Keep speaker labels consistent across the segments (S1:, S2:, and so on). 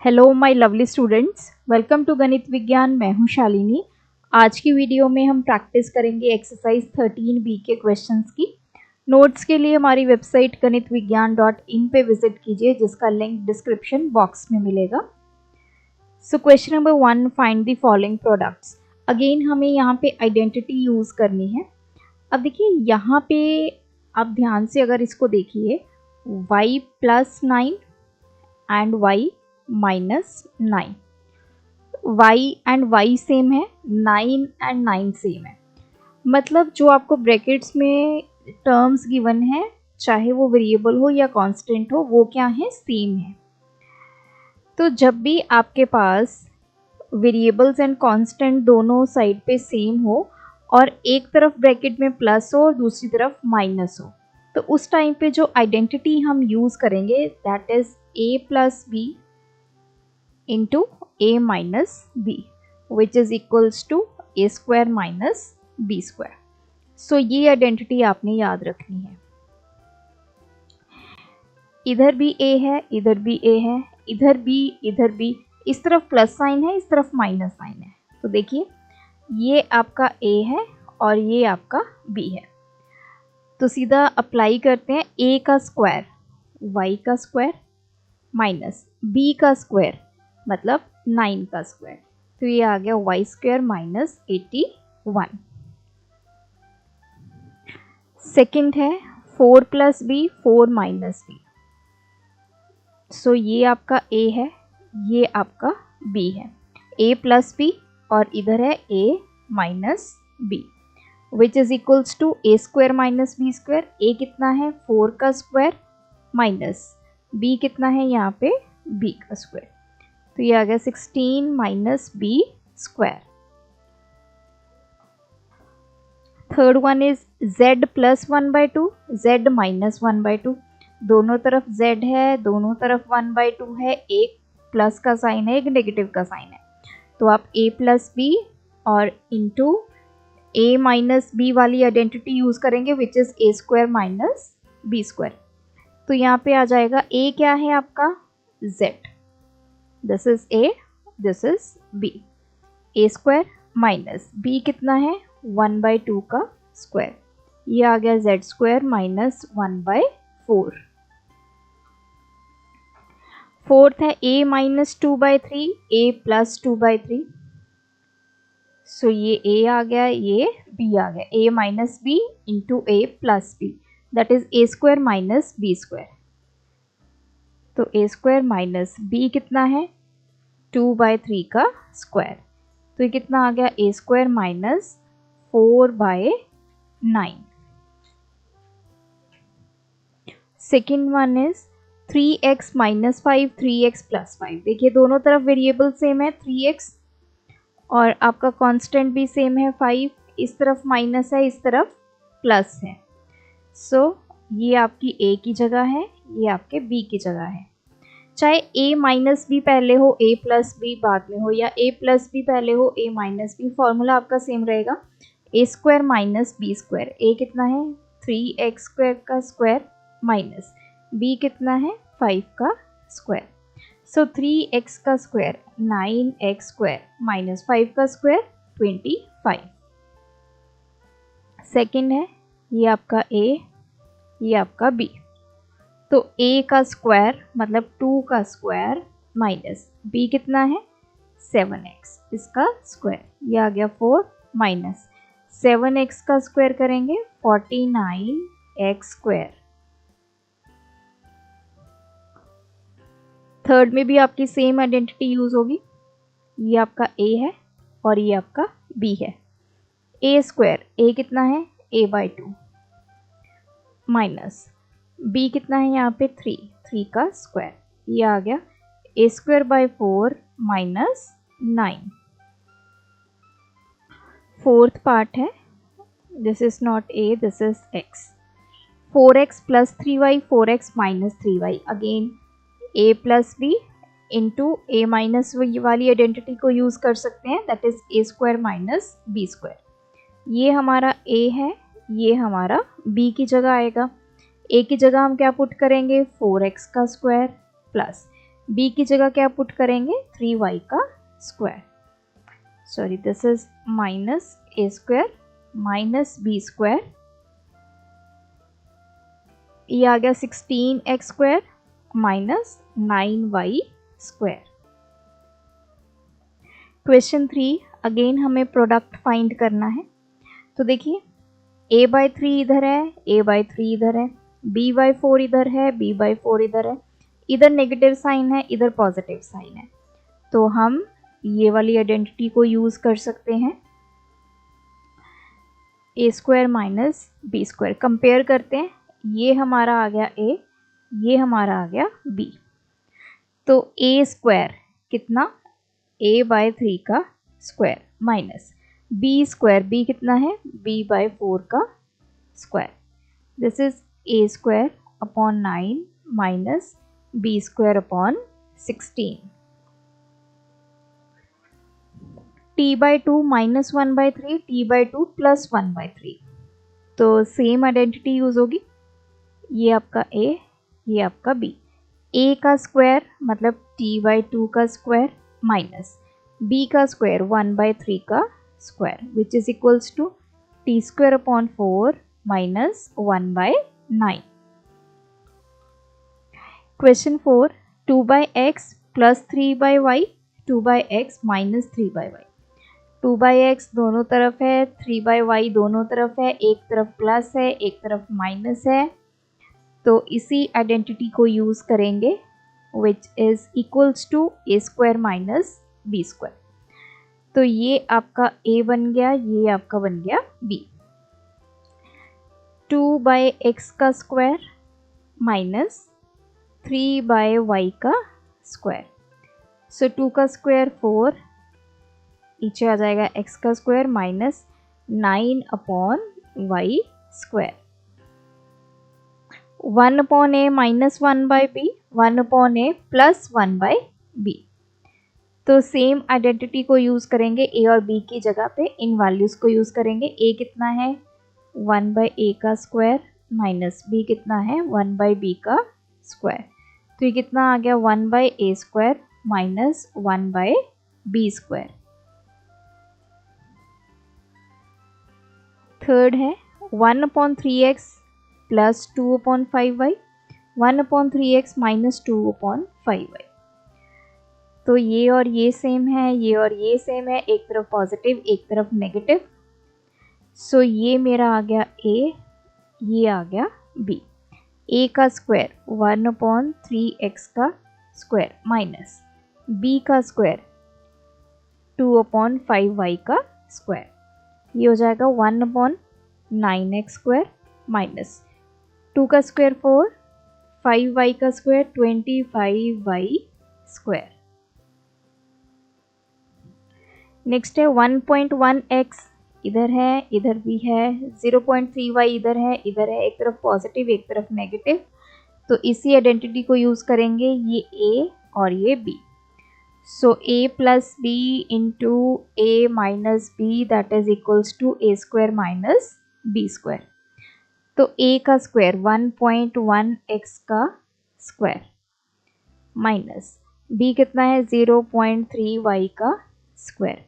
S1: Hello my lovely students, welcome to Ganit Vigyan. मैं हूं शालिनी। आज की वीडियो में हम प्रैक्टिस करेंगे एक्सरसाइज 13B के क्वेश्चंस की। नोट्स के लिए हमारी वेबसाइट ganitviggyan.in पे विजिट कीजिए, जिसका लिंक डिस्क्रिप्शन बॉक्स में मिलेगा। So question number 1, find the following products. Again हमें यहाँ पे आइडेंटिटी यूज़ करनी है। अब देखिए यहाँ पे आप ध्यान से अगर इसको देखिए, y + 9 and y -9, y and y same है, 9 एंड 9 सेम है। मतलब जो आपको ब्रैकेट्स में टर्म्स गिवन है, चाहे वो वेरिएबल हो या कांस्टेंट हो, वो क्या है, सेम है। तो जब भी आपके पास वेरिएबल्स एंड कांस्टेंट दोनों साइड पे सेम हो और एक तरफ ब्रैकेट में प्लस हो और दूसरी तरफ माइनस हो, तो उस टाइम पे जो आइडेंटिटी हम यूज़ करेंगे that is a + b into a minus b, which is equals to a square minus b square. So ये आइडेंटिटी आपने याद रखनी है। इधर भी a है, इधर भी a है, इधर भी, इस तरफ प्लस साइन है, इस तरफ माइनस साइन है। तो देखिए ये आपका a है और ये आपका b है। तो सीधा अप्लाई करते हैं, a का स्क्वायर y का स्क्वायर माइनस b का स्क्वायर मतलब 9 का स्क्वायर, तो ये आ गया y² - 81। सेकंड है 4 + b 4 - b। सो ये आपका a है, ये आपका b है, a + b और इधर है a - b, which is equals to a² - b²। a कितना है, 4 का स्क्वायर माइनस b कितना है यहाँ पे, b का स्क्वायर, तो ये आ गया 16 - b²। Third one is z + 1/2 z - 1/2। दोनों तरफ z है, दोनों तरफ 1/2 है, एक प्लस का साइन है, एक नेगेटिव का साइन है। तो आप a + b और इंटू a - b वाली आइडेंटिटी यूज करेंगे, विच इज a² - b²। तो यहाँ पे आ जाएगा a क्या है आपका, z, this is a, this is b, a² minus b कितना है, 1/2 का स्क्वायर, ये आ गया z² - 1/4। फोर्थ है a - 2/3 a + 2/3। सो ये a आ गया, ये b आ गया, a - b into a + b, that is a² - b²। तो a² - b कितना है, 2/3 का स्क्वायर, तो ये कितना आ गया, a² - 4/9। Second one is 3x - 5 3x + 5। देखिए दोनों तरफ वेरिएबल सेम है, 3x, और आपका कांस्टेंट भी सेम है 5, इस तरफ माइनस है, इस तरफ प्लस है। सो ये आपकी a की जगह है, ये आपके b की जगह है। चाहे a - b पहले हो, a + b बाद में हो, या a + b पहले हो, a - b, फॉर्मूला आपका सेम रहेगा, a² - b²। a कितना है, 3x² का स्क्वायर माइनस b कितना है, 5 का स्क्वायर। सो 3x का स्क्वायर 9x² माइनस 5 का स्क्वायर 25। सेकेंड है ये आपका a, ये आपका b। तो a का स्क्वायर मतलब 2 का स्क्वायर माइनस b कितना है, 7x, इसका स्क्वायर, ये आ गया 4 माइनस 7x का स्क्वायर करेंगे 49x²। थर्ड में भी आपकी सेम आइडेंटिटी यूज होगी, ये आपका a है और ये आपका b है। a² a कितना है, a/2 माइनस b कितना है यहाँ पे, 3 का स्क्वायर, ये आ गया a²/4 माइनस 9। फोर्थ पार्ट है, this is not a, this is x, 4x + 3y 4x - 3y। Again a + b into a - वाली आइडेंटिटी को यूज कर सकते हैं, दैट इज a² - b²। ये हमारा a है, ये हमारा b की जगह आएगा। a की जगह हम क्या पुट करेंगे, 4x का स्क्वायर प्लस b की जगह क्या पुट करेंगे, 3y का square, sorry this is minus a square minus b square, ये आ गया 16x square minus 9y square. Question 3 again हमें प्रोडक्ट फाइंड करना है। तो देखिए a/3 इधर है, a/3 इधर है, b/4 इधर है, b/4 इधर है, इधर नेगेटिव साइन है, इधर पॉजिटिव साइन है, तो हम ये वाली आइडेंटिटी को यूज कर सकते हैं, a square minus b square. Compare करते हैं, ये हमारा आ गया a, ये हमारा आ गया b, तो a स्क्वायर कितना, a/3 का square minus b square, b कितना है, b/4 का square, this is a square upon 9 minus b square upon 16, t/2 minus 1/3, t/2 plus 1/3, तो सेम आइडेंटिटी यूज होगी, ये आपका a, ये आपका b, a का स्क्वायर मतलब t/2 का स्क्वायर माइनस b का स्क्वायर 1/3 का square, which is equals to t square upon 4 minus 1/9। Question 4 2/x plus 3/y, 2/x minus 3/y, 2/x दोनों तरफ है, 3/y दोनों तरफ है, एक तरफ प्लस है, एक तरफ माइनस है, तो इसी आइडेंटिटी को यूज करेंगे, which is equals to a square minus b square, तो ये आपका a बन गया, ये आपका बन गया b। 2/x का स्क्वायर माइनस 3/y का स्क्वायर, सो 2 का स्क्वायर 4, नीचे आ जाएगा x का square minus 9 upon y square, 1 upon a minus 1/b, 1 upon a plus 1/b, तो सेम आइडेंटिटी को यूज करेंगे a और b की जगह पे, इन वैल्यूज को यूज करेंगे, a कितना है 1/a का स्क्वायर माइनस b कितना है 1/b का स्क्वायर, तो ये कितना आ गया 1/a square minus 1/b square. Third है 1/3x plus 2/5y, 1/3x minus 2/5y, तो ये और ये सेम है, ये और ये सेम है, एक तरफ पॉजिटिव एक तरफ नेगेटिव, सो ये मेरा आ गया a, ये आ गया b, a का स्क्वायर 1/3x का स्क्वायर माइनस b का स्क्वायर 2/5y का स्क्वायर, ये हो जाएगा 1/9x स्क्वायर माइनस 2 का स्क्वायर 4, 5y का स्क्वायर 25y स्क्वायर। नेक्स्ट है 1.1x इधर है, इधर भी है, 0.3y इधर है, इधर है, एक तरफ पॉजिटिव एक तरफ नेगेटिव, तो इसी आइडेंटिटी को यूज करेंगे, ये a और ये b, so a plus b into a minus b that is equals to a square minus b square, तो a का स्क्वायर 1.1x का स्क्वायर माइनस b कितना है 0.3y का स्क्वायर,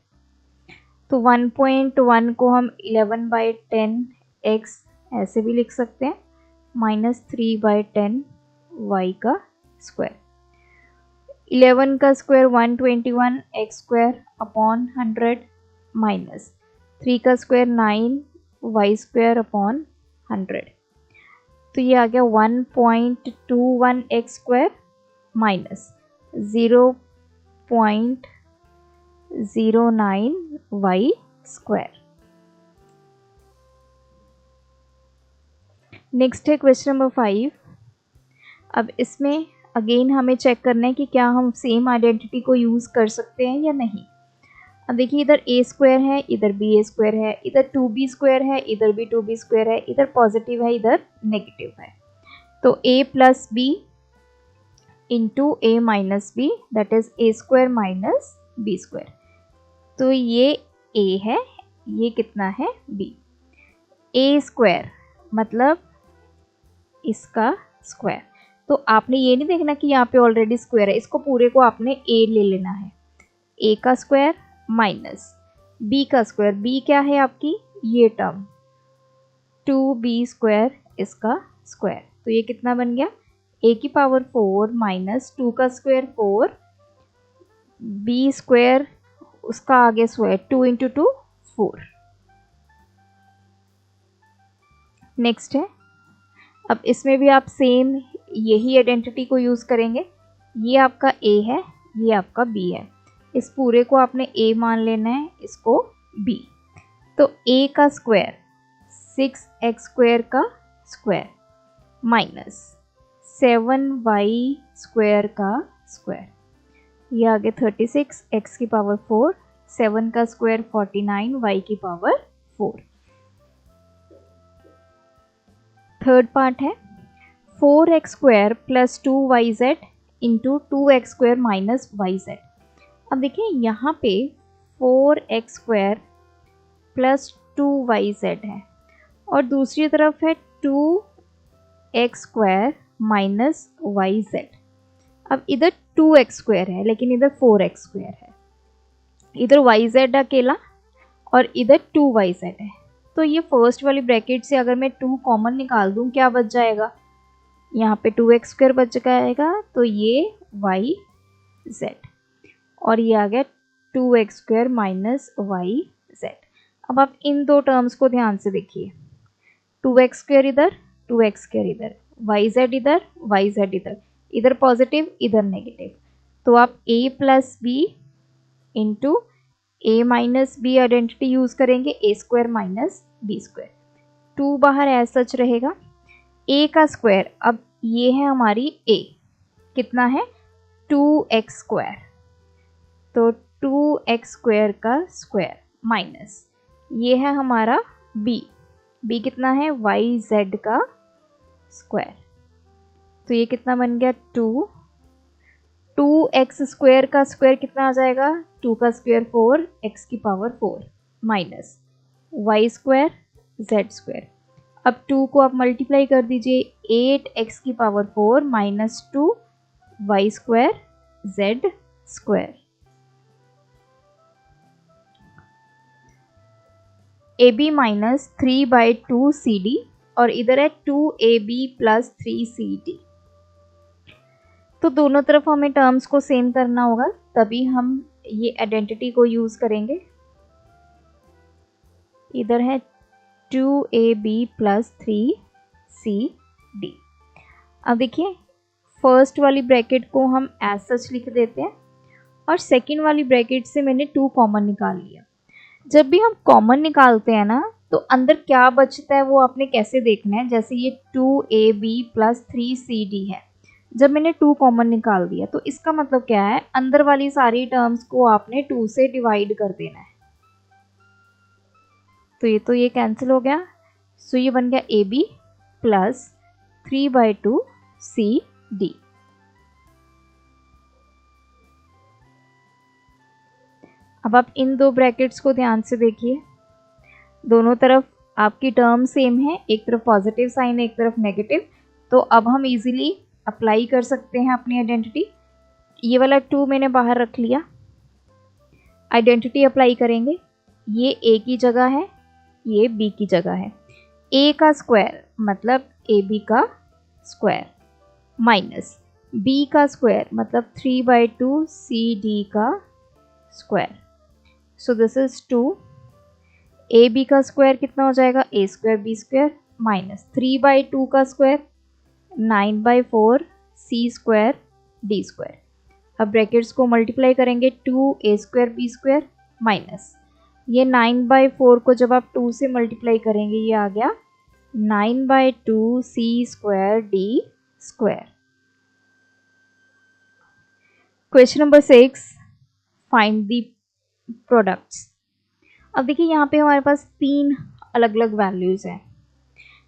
S1: तो 1.1 को हम 11/10x ऐसे भी लिख सकते हैं माइनस 3/10y का स्क्वायर, 11 का square 121x square upon 100 minus 3 का स्क्वायर 9y स्क्वायर अपॉन 100, तो ये आ गया 1.21x square minus 0.09y square. Next है क्वेश्चन नंबर 5। अब इसमें अगेन हमें चेक करना है कि क्या हम सेम आइडेंटिटी को यूज़ कर सकते हैं या नहीं। अब देखिए इधर a स्क्वायर है, इधर b a स्क्वायर है, इधर 2b स्क्वायर है, इधर भी 2b स्क्वायर है, इधर पॉजिटिव है, इधर नेगेटिव है, तो a plus b into a minus b that is a square minus b square, तो ये a है, ये कितना है b, a स्क्वायर मतलब इसका स्क्वायर, तो आपने ये नहीं देखना कि यहाँ पे ऑलरेडी स्क्वायर है, इसको पूरे को आपने a ले लेना है, a का स्क्वायर माइनस b का स्क्वायर, b क्या है आपकी ये टर्म 2b स्क्वायर इसका स्क्वायर, तो ये कितना बन गया a की पावर 4 माइनस 2 का स्क्वायर 4, b स्क्वायर उसका आगे स्क्वायर 2 इंटू 2 4। नेक्स्ट है, अब इसमें भी आप सेम यही आइडेंटिटी को यूज़ करेंगे, ये आपका a है, ये आपका b है, इस पूरे को आपने a मान लेना है, इसको b, तो a का स्क्वायर 6x स्क्वायर का स्क्वायर माइनस 7y स्क्वायर का स्क्वायर, ये आगे 36 x की पावर 4, 7 का स्क्वायर 49 y की पावर 4। थर्ड पार्ट है 4x square plus 2yz into 2x square minus yz। अब देखिए यहाँ पे 4x स्क्वायर प्लस 2yz है और दूसरी तरफ है 2x स्क्वायर माइनस yz। अब इधर 2x स्क्वायर है लेकिन इधर 4x स्क्वायर है, इधर yz अकेला और इधर 2yz है, तो ये फर्स्ट वाली ब्रैकेट से अगर मैं 2 कॉमन निकाल दूं क्या बच जाएगा, यहाँ पे 2x स्क्वायर बच जाएगा, तो ये yz और ये आ गया 2x स्क्वायर माइनस yz। अब आप इन दो टर्म्स को ध्यान से देखिए, 2x स्क्वायर इधर 2x स्क्वायर इधर, yz इधर yz इधर, इधर पॉजिटिव इधर नेगेटिव, तो आप a plus b into a minus b identity use करेंगे, a square minus b square, 2 बाहर एज सच रहेगा, a का स्क्वायर, अब ये है हमारी a, कितना है 2x स्क्वायर, तो 2x स्क्वायर का स्क्वायर माइनस ये है हमारा b, b कितना है yz का स्क्वायर, तो ये कितना बन गया 2x स्क्वायर का स्क्वायर कितना आ जाएगा 2 का स्क्वायर 4 x की power 4 minus y square z square. अब 2 को आप मल्टीप्लाई कर दीजिए 8x की power 4 minus 2 y square z square. AB minus 3/2 CD और इधर है 2AB प्लस 3CD, तो दोनों तरफ हमें टर्म्स को सेम करना होगा तभी हम ये आइडेंटिटी को यूज करेंगे। इधर है 2AB प्लस 3CD। अब देखिए फर्स्ट वाली ब्रैकेट को हम एज सच लिख देते हैं और सेकंड वाली ब्रैकेट से मैंने 2 कॉमन निकाल लिया। जब भी हम कॉमन निकालते हैं ना तो अंदर क्या बचता है वो आपने कैसे देखना है, जैसे ये 2AB प्लस 3CD है, जब मैंने 2 कॉमन निकाल दिया तो इसका मतलब क्या है, अंदर वाली सारी टर्म्स को आपने 2 से डिवाइड कर देना है, तो ये कैंसिल हो गया, सो ये बन गया AB प्लस 3/2 CD। अब आप इन दो ब्रैकेट्स को ध्यान से देखिए, दोनों तरफ आपकी टर्म सेम है, एक तरफ पॉजिटिव साइन है एक तरफ नेगेटिव, तो अब हम इजीली अप्लाई कर सकते हैं अपनी आइडेंटिटी। ये वाला 2 मैंने बाहर रख लिया, आइडेंटिटी अप्लाई करेंगे, ये a की जगह है ये b की जगह है, a का स्क्वायर मतलब ab का स्क्वायर माइनस b का स्क्वायर मतलब 3/2 CD का square, so this is 2, ab का स्क्वायर कितना हो जाएगा a square b square minus 3/2 का square 9/4 c square d square. अब ब्रैकेट्स को मल्टीप्लाई करेंगे 2a square b square minus ये 9/4 को जब आप 2 से मल्टीप्लाई करेंगे ये आ गया 9/2 c square d square. Question number 6, find the products. अब देखिए यहाँ पे हमारे पास 3 अलग अलग वैल्यूज़ हैं,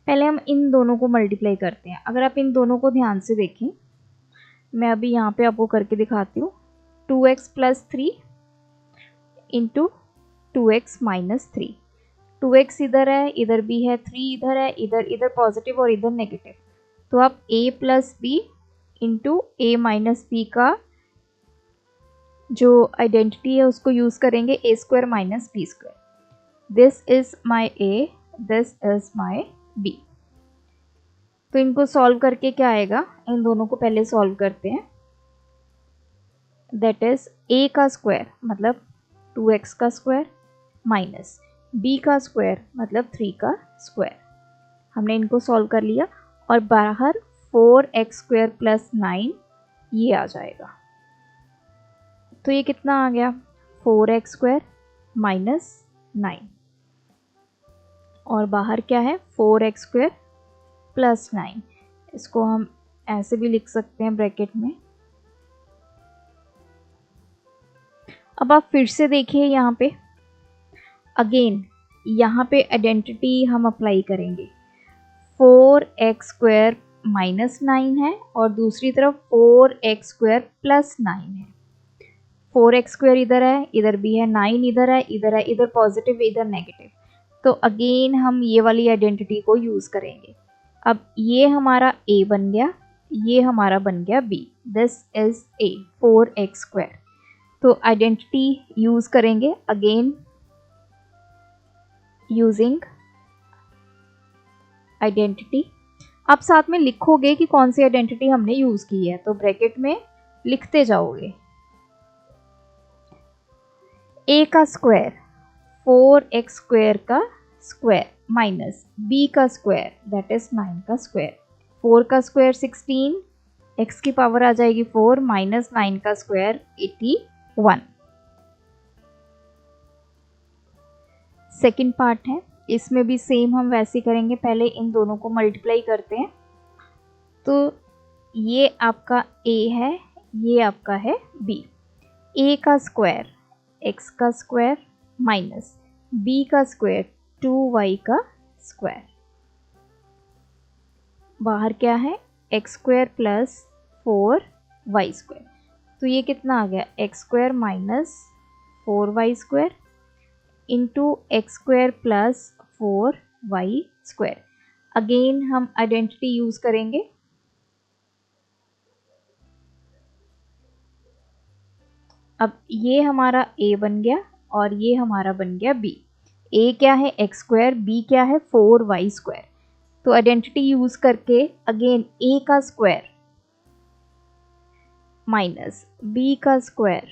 S1: पहले हम इन दोनों को मल्टीप्लाई करते हैं। अगर आप इन दोनों को ध्यान से देखें, मैं अभी यहाँ पे आपको करके दिखाती हूँ, 2x plus 3 into 2x minus 3, 2x इधर है इधर भी है, 3 इधर है इधर पॉजिटिव और इधर नेगेटिव, तो आप a plus b into a minus b का जो आइडेंटिटी है उसको यूज़ करेंगे a square minus b square. This is my a, this is my b. तो इनको सॉल्व करके क्या आएगा, इन दोनों को पहले सॉल्व करते हैं। दैट इज़ ए का स्क्वायर मतलब 2x का स्क्वायर माइनस बी का स्क्वायर मतलब 3 का स्क्वायर। हमने इनको सॉल्व कर लिया और बाहर 4x स्क्वायर प्लस 9 ये आ जाएगा। तो ये कितना आ गया, 4x स्क्वायर माइनस 9 और बाहर क्या है 4x स्क्वायर प्लस 9। इसको हम ऐसे भी लिख सकते हैं ब्रैकेट में। अब आप फिर से देखिए यहाँ पे, अगेन यहाँ पे आइडेंटिटी हम अप्लाई करेंगे। 4x स्क्वायर माइनस 9 है और दूसरी तरफ 4x स्क्वायर प्लस 9 है। 4x स्क्वायर इधर है, इधर भी है, 9 इधर है, इधर है, इधर पॉजिटिव इधर नेगेटिव। तो अगेन हम ये वाली आइडेंटिटी को यूज़ करेंगे। अब ये हमारा a बन गया, ये हमारा बन गया b। This is a 4x square. तो आइडेंटिटी यूज़ करेंगे अगेन यूजिंग आइडेंटिटी। आप साथ में लिखोगे कि कौन सी आइडेंटिटी हमने यूज़ की है, तो ब्रैकेट में लिखते जाओगे। a का स्क्वायर 4x स्क्वायर का स्क्वायर माइनस b का स्क्वायर दैट इज 9 का स्क्वायर। 4 का स्क्वायर 16, x की पावर आ जाएगी 4 माइनस 9 का स्क्वायर 81। सेकंड पार्ट है, इसमें भी सेम हम वैसे ही करेंगे। पहले इन दोनों को मल्टीप्लाई करते हैं। तो ये आपका a है, ये आपका है b। a का स्क्वायर x का स्क्वायर माइनस b का स्क्वायर 2y का स्क्वायर। बाहर क्या है x square plus 4y square. तो ये कितना आ गया, x square minus 4y square into x square plus 4y square. Again हम आइडेंटिटी यूज करेंगे। अब ये हमारा a बन गया और ये हमारा बन गया b। a क्या है एक्स स्क्वायर, b क्या है 4y स्क्वायर। तो आइडेंटिटी यूज करके अगेन a का स्क्वायर माइनस b का स्क्वायर,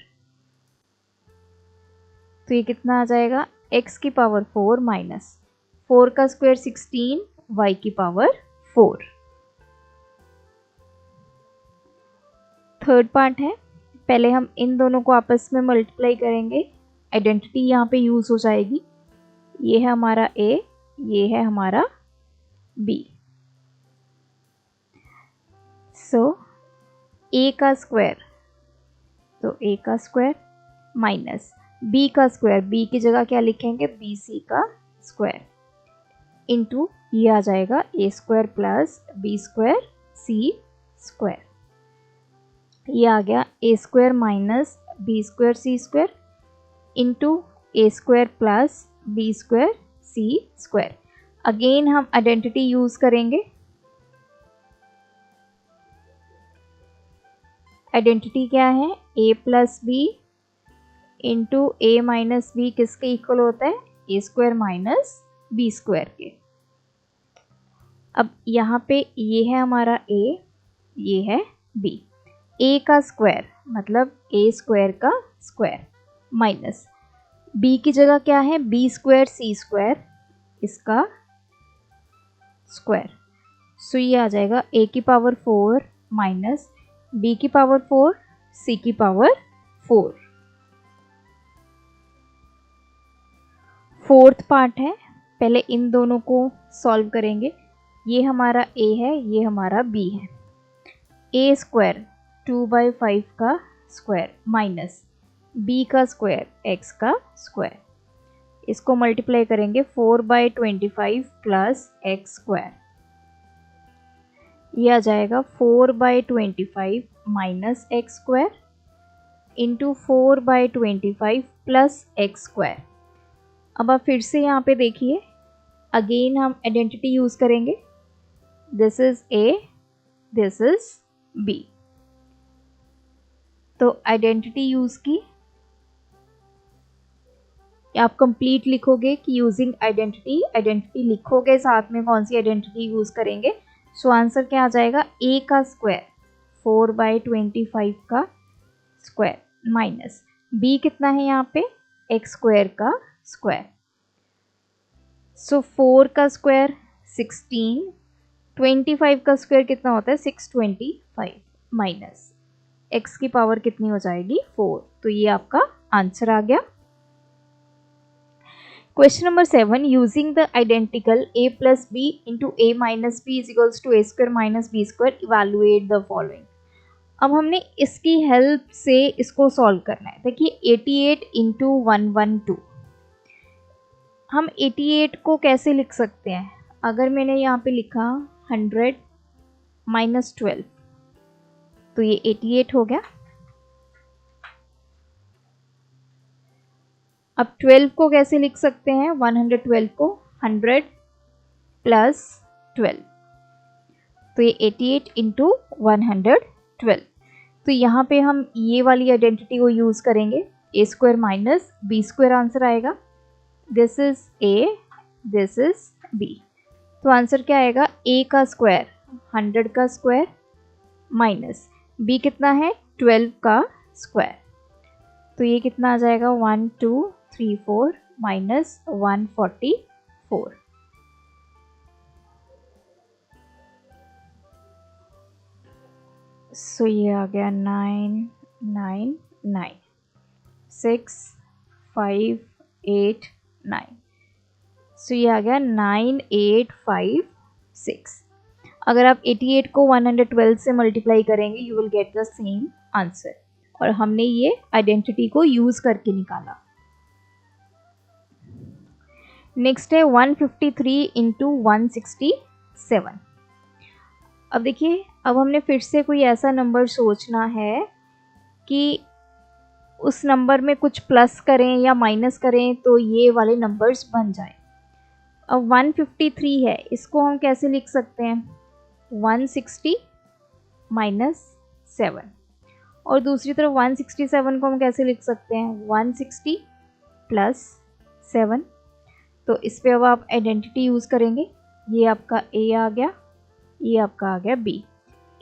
S1: तो ये कितना आ जाएगा x की पावर 4 माइनस 4 का स्क्वायर 16 y की पावर 4। थर्ड पार्ट है, पहले हम इन दोनों को आपस में मल्टीप्लाई करेंगे। आइडेंटिटी यहाँ पे यूज हो जाएगी। ये है हमारा a, ये है हमारा b। सो a का स्क्वायर, तो a का स्क्वायर माइनस b का स्क्वायर, b की जगह क्या लिखेंगे bc का स्क्वायर इंटू ये आ जाएगा a square plus b square c square. ये आ गया a square minus b square c square into a square plus b square c square. Again हम आइडेंटिटी यूज करेंगे। आइडेंटिटी क्या है, a plus b into a minus b किसके equal होता है, a square minus b square के। अब यहाँ पे ये है हमारा a, ये है b। a का स्क्वायर मतलब a स्क्वायर का स्क्वायर माइनस b की जगह क्या है b स्क्वायर c स्क्वायर, इसका स्क्वायर। सो ये आ जाएगा a की पावर 4 माइनस b की पावर 4 c की पावर 4। फोर्थ पार्ट है, पहले इन दोनों को सॉल्व करेंगे। ये हमारा a है, ये हमारा b है। a स्क्वायर 2/5 का स्क्वायर माइनस b का स्क्वायर x का स्क्वायर। इसको मल्टीप्लाई करेंगे 4/25 प्लस x स्क्वायर। ये आ जाएगा 4/25 minus x square into 4/25 plus x square. अब आप फिर से यहाँ पे देखिए, अगेन हम आइडेंटिटी यूज करेंगे। This is a, this is b। तो आइडेंटिटी यूज़ की, आप कंप्लीट लिखोगे कि यूजिंग आइडेंटिटी, आइडेंटिटी लिखोगे साथ में कौन सी आइडेंटिटी यूज़ करेंगे। सो आंसर क्या आ जाएगा, a का स्क्वायर 4/25 का स्क्वायर माइनस b कितना है यहाँ पे, x स्क्वायर का स्क्वायर। सो 4 का स्क्वायर 16, 25 का स्क्वायर कितना होता है 625 माइनस x की पावर कितनी हो जाएगी 4। तो ये आपका आंसर आ गया। Question number 7, using the identical a plus b into a minus b is equals to a square minus b square, evaluate the following। अब हमने इसकी हेल्प से इसको सॉल्व करना है। देखिए 88 इंटू 112, हम 88 को कैसे लिख सकते हैं, अगर मैंने यहाँ पे लिखा 100 माइनस 12 तो ये 88 हो गया। अब 12 को कैसे लिख सकते हैं, 112 को 100 प्लस 12 तो ये 88 इंटू 112। तो यहाँ पे हम ये वाली आइडेंटिटी को यूज़ करेंगे, a square minus b square answer आएगा। This is a, this is b. तो आंसर क्या आएगा, ए का स्क्वायर 100 का स्क्वायर माइनस बी कितना है 12 का स्क्वायर। तो ये कितना आ जाएगा 1234 माइनस 144। सो ये आ गया 999 6589। सो ये आ गया 9856। अगर आप 88 को 112 से मल्टीप्लाई करेंगे you will get the same answer, और हमने ये आइडेंटिटी को यूज़ करके निकाला। नेक्स्ट है 153 इंटू 167। अब देखिए, अब हमने फिर से कोई ऐसा नंबर सोचना है कि उस नंबर में कुछ प्लस करें या माइनस करें तो ये वाले नंबर्स बन जाएं। अब 153 है, इसको हम कैसे लिख सकते हैं, 160 माइनस 7, और दूसरी तरफ 167 को हम कैसे लिख सकते हैं, 160 प्लस 7। तो इस पे अब आप आइडेंटिटी यूज़ करेंगे, ये आपका a आ गया, ये आपका आ गया b।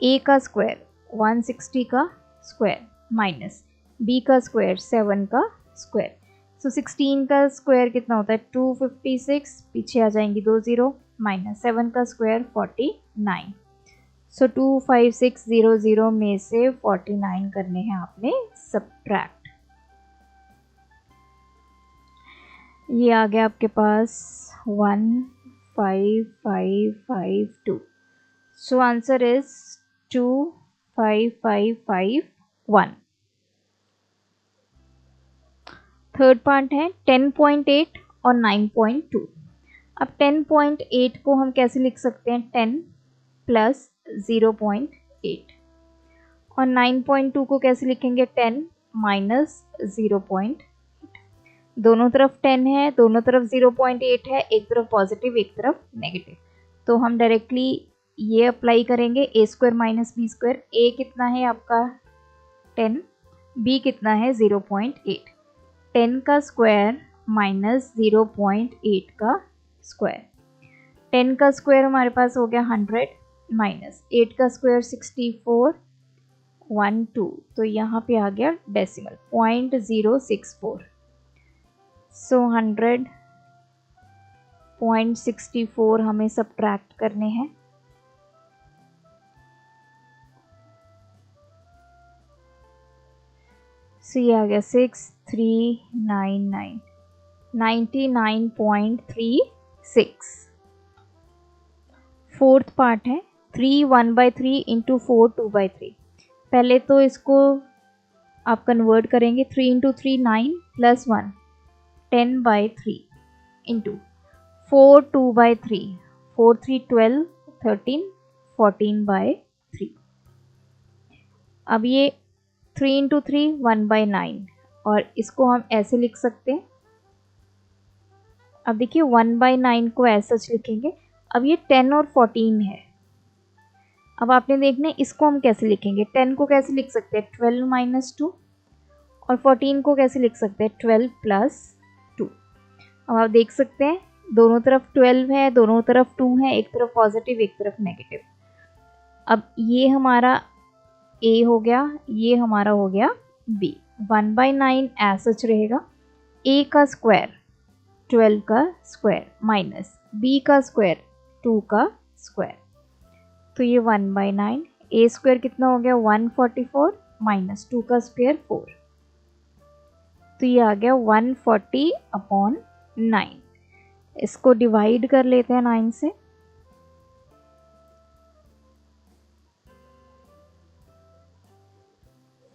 S1: a का स्क्वायर 160 का स्क्वायर माइनस b का स्क्वायर 7 का स्क्वायर। सो 16 का स्क्वायर कितना होता है 256, पीछे आ जाएंगी 2 0, माइनस 7 का स्क्वायर 49। सो 25600 में से 49 करने हैं आपने सब्ट्रैक्ट। ये आ गया आपके पास 15552। So answer is 25551। Third part है 10.8 और 9.2। अब 10.8 को हम कैसे लिख सकते हैं, 10 प्लस 0.8, और 9.2 को कैसे लिखेंगे, 10 माइनस 0.8। दोनों तरफ 10 है, दोनों तरफ 0.8 है, एक तरफ पॉजिटिव एक तरफ नेगेटिव, तो हम डायरेक्टली ये अप्लाई करेंगे, a square minus b square. ए कितना है आपका 10, बी कितना है 0.8, 10 का स्क्वायर माइनस 0.8 का स्क्वायर। 10 का स्क्वायर हमारे पास हो गया 100 माइनस 8 का स्क्वायर 64 12, तो यहाँ पे आ गया डेसिमल 0.064। सो 100.64 हमें सब्ट्रैक्ट करने हैं। सो ये आ गया 6399, 99.36। फोर्थ पार्ट है 3 1/3 इंटू 4 2/3। पहले तो इसको आप कन्वर्ट करेंगे, 3 इंटू 3 9 प्लस 1 10/3 इंटू 4 2/3, 4 3 12 13 14/3। अब ये 3 इंटू 3 1/9, और इसको हम ऐसे लिख सकते हैं। अब देखिए 1/9 को ऐसा लिखेंगे। अब ये 10 और 14 है, अब आपने देखना है इसको हम कैसे लिखेंगे। 10 को कैसे लिख सकते हैं 12 माइनस 2, और 14 को कैसे लिख सकते हैं 12 प्लस 2। अब आप देख सकते हैं दोनों तरफ 12 है, दोनों तरफ 2 है, एक तरफ पॉजिटिव एक तरफ नेगेटिव। अब ये हमारा A हो गया, ये हमारा हो गया B। 1/9 एज सच रहेगा। A का स्क्वायर 12 का स्क्वायर माइनस B का स्क्वायर 2 का स्क्वायर, तो ये 1/9। A स्क्वायर कितना हो गया 144 माइनस 2 का स्क्वायर 4, तो ये आ गया 140/9। इसको डिवाइड कर लेते हैं 9 से।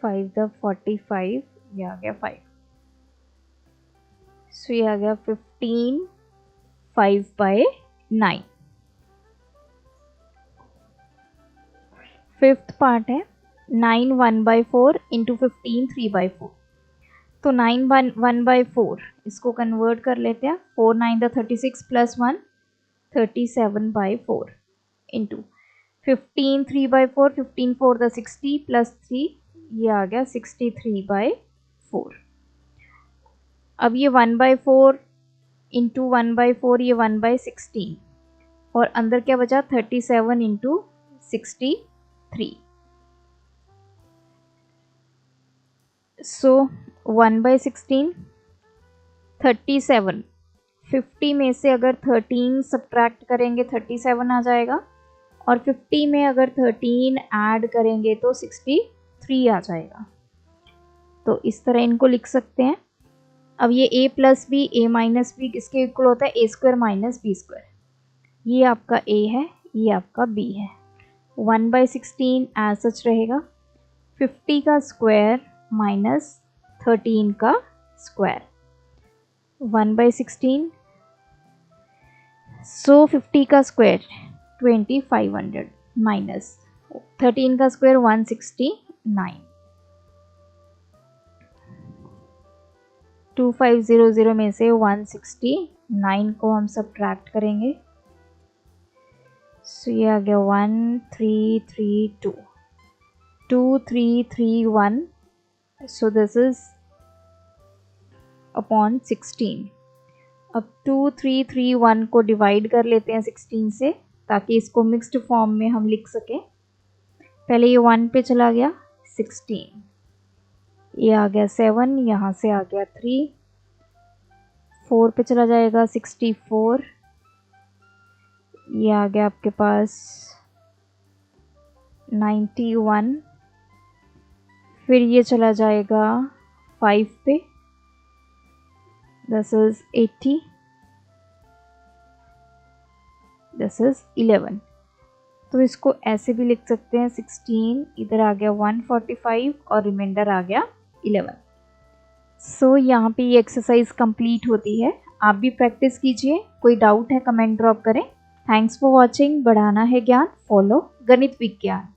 S1: 5 × 45, ये आ गया 5, सो ये आ गया 15 5/9। फिफ्थ पार्ट है 9 1/4 इंटू 15 3/4। तो 9 1/4 इसको कन्वर्ट कर लेते हैं। 4 9 the 36 plus 1 37/4 into 15 3/4, 15 4 the 60 plus 3, ये आ गया 63/4। अब ये 1/4 इंटू 1/4, ये 1/16, और अंदर क्या बचा 37 इंटू 63। सो 1/16 37, 50 में से अगर 13 सब्ट्रैक्ट करेंगे 37 आ जाएगा, और 50 में अगर 13 ऐड करेंगे तो 63 आ जाएगा। तो इस तरह इनको लिख सकते हैं। अब ये a plus b a minus b किसके इक्वल होता है a square minus b square. ये आपका a है, ये आपका b है। 1/16 एज सच रहेगा। 50 का स्क्वायर माइनस 13 का स्क्वायर, 1/16, सो 50 का स्क्वायर 2500 माइनस 13 का स्क्वायर 169। 2500 में से 169 को हम सब्ट्रैक्ट करेंगे, सो ये आ गया 1332 2331, सो दिस इज अपॉन 16। अब 2331 को डिवाइड कर लेते हैं 16 से, ताकि इसको मिक्स्ड फॉर्म में हम लिख सकें। पहले ये 1 पे चला गया 16, ये आ गया 7, यहाँ से आ गया 3, 4 पे चला जाएगा 64, ये आ गया आपके पास 91, फिर ये चला जाएगा 5 पे, दिस इज 80, दिस इज 11। तो इसको ऐसे भी लिख सकते हैं 16, इधर आ गया 145 और रिमाइंडर आ गया 11। सो यहाँ पे ये एक्सरसाइज कंप्लीट होती है। आप भी प्रैक्टिस कीजिए। कोई डाउट है कमेंट ड्रॉप करें। Thanks for watching. बढ़ाना है ज्ञान, फॉलो गणित विज्ञान।